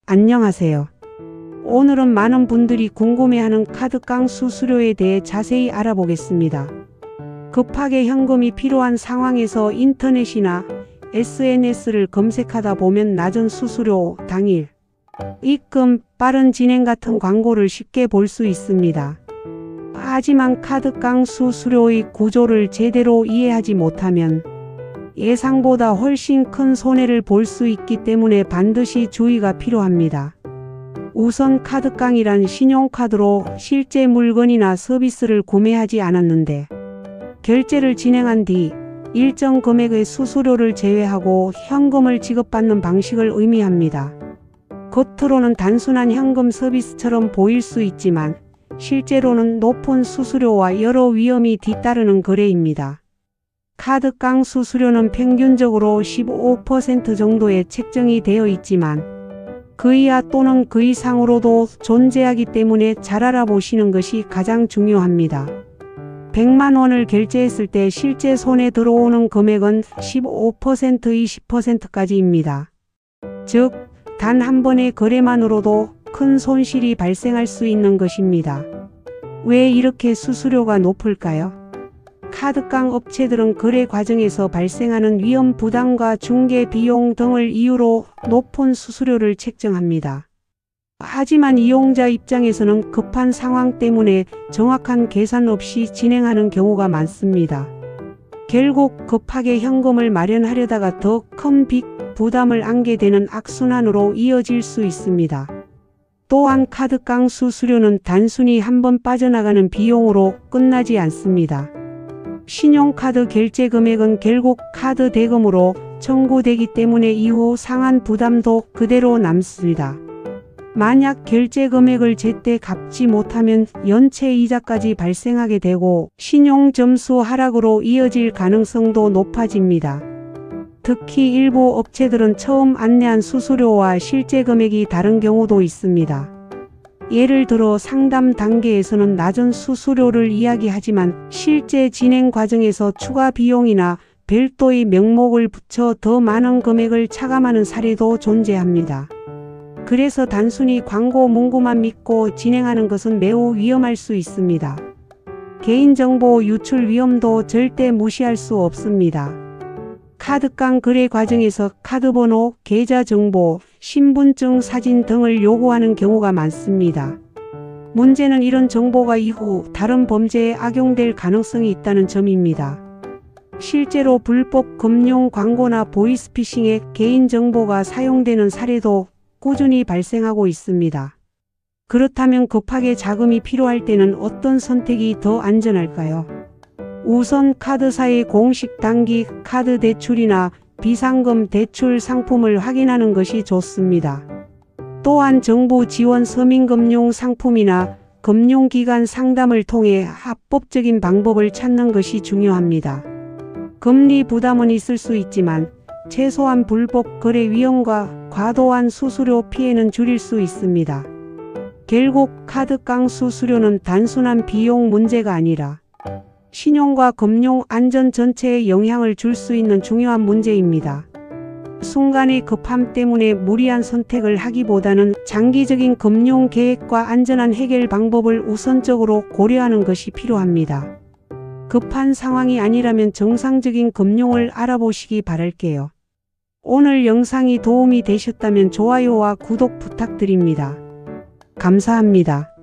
안녕하세요. 오늘은 많은 분들이 궁금해하는 카드깡 수수료에 대해 자세히 알아보겠습니다. 급하게 현금이 필요한 상황에서 인터넷이나 SNS를 검색하다 보면 낮은 수수료, 당일 입금, 빠른 진행 같은 광고를 쉽게 볼 수 있습니다. 하지만 카드깡 수수료의 구조를 제대로 이해하지 못하면 예상보다 훨씬 큰 손해를 볼 수 있기 때문에 반드시 주의가 필요합니다. 우선 카드깡이란 신용카드로 실제 물건이나 서비스를 구매하지 않았는데 결제를 진행한 뒤 일정 금액의 수수료를 제외하고 현금을 지급받는 방식을 의미합니다. 겉으로는 단순한 현금 서비스처럼 보일 수 있지만 실제로는 높은 수수료와 여러 위험이 뒤따르는 거래입니다. 카드깡 수수료는 평균적으로 15% 정도에 책정이 되어 있지만 그 이하 또는 그 이상으로도 존재하기 때문에 잘 알아보시는 것이 가장 중요합니다. 100만 원을 결제했을 때 실제 손에 들어오는 금액은 15% 20%까지입니다. 즉, 단 한 번의 거래만으로도 큰 손실이 발생할 수 있는 것입니다. 왜 이렇게 수수료가 높을까요? 카드깡 업체들은 거래 과정에서 발생하는 위험 부담과 중개 비용 등을 이유로 높은 수수료를 책정합니다. 하지만 이용자 입장에서는 급한 상황 때문에 정확한 계산 없이 진행하는 경우가 많습니다. 결국 급하게 현금을 마련하려다가 더 큰 빚 부담을 안게 되는 악순환으로 이어질 수 있습니다. 또한 카드깡 수수료는 단순히 한번 빠져나가는 비용으로 끝나지 않습니다. 신용카드 결제 금액은 결국 카드 대금으로 청구되기 때문에 이후 상한 부담도 그대로 남습니다. 만약 결제 금액을 제때 갚지 못하면 연체 이자까지 발생하게 되고 신용점수 하락으로 이어질 가능성도 높아집니다. 특히 일부 업체들은 처음 안내한 수수료와 실제 금액이 다른 경우도 있습니다. 예를 들어 상담 단계에서는 낮은 수수료를 이야기하지만 실제 진행 과정에서 추가 비용이나 별도의 명목을 붙여 더 많은 금액을 차감하는 사례도 존재합니다. 그래서 단순히 광고 문구만 믿고 진행하는 것은 매우 위험할 수 있습니다. 개인정보 유출 위험도 절대 무시할 수 없습니다. 카드깡 거래 과정에서 카드번호, 계좌정보, 신분증 사진 등을 요구하는 경우가 많습니다. 문제는 이런 정보가 이후 다른 범죄에 악용될 가능성이 있다는 점입니다. 실제로 불법 금융 광고나 보이스피싱에 개인정보가 사용되는 사례도 꾸준히 발생하고 있습니다. 그렇다면 급하게 자금이 필요할 때는 어떤 선택이 더 안전할까요? 우선 카드사의 공식 단기 카드 대출이나 비상금 대출 상품을 확인하는 것이 좋습니다. 또한 정부 지원 서민금융 상품이나 금융기관 상담을 통해 합법적인 방법을 찾는 것이 중요합니다. 금리 부담은 있을 수 있지만 최소한 불법 거래 위험과 과도한 수수료 피해는 줄일 수 있습니다. 결국 카드깡 수수료는 단순한 비용 문제가 아니라 신용과 금융 안전 전체에 영향을 줄 수 있는 중요한 문제입니다. 순간의 급함 때문에 무리한 선택을 하기보다는 장기적인 금융 계획과 안전한 해결 방법을 우선적으로 고려하는 것이 필요합니다. 급한 상황이 아니라면 정상적인 금융을 알아보시기 바랄게요. 오늘 영상이 도움이 되셨다면 좋아요와 구독 부탁드립니다. 감사합니다.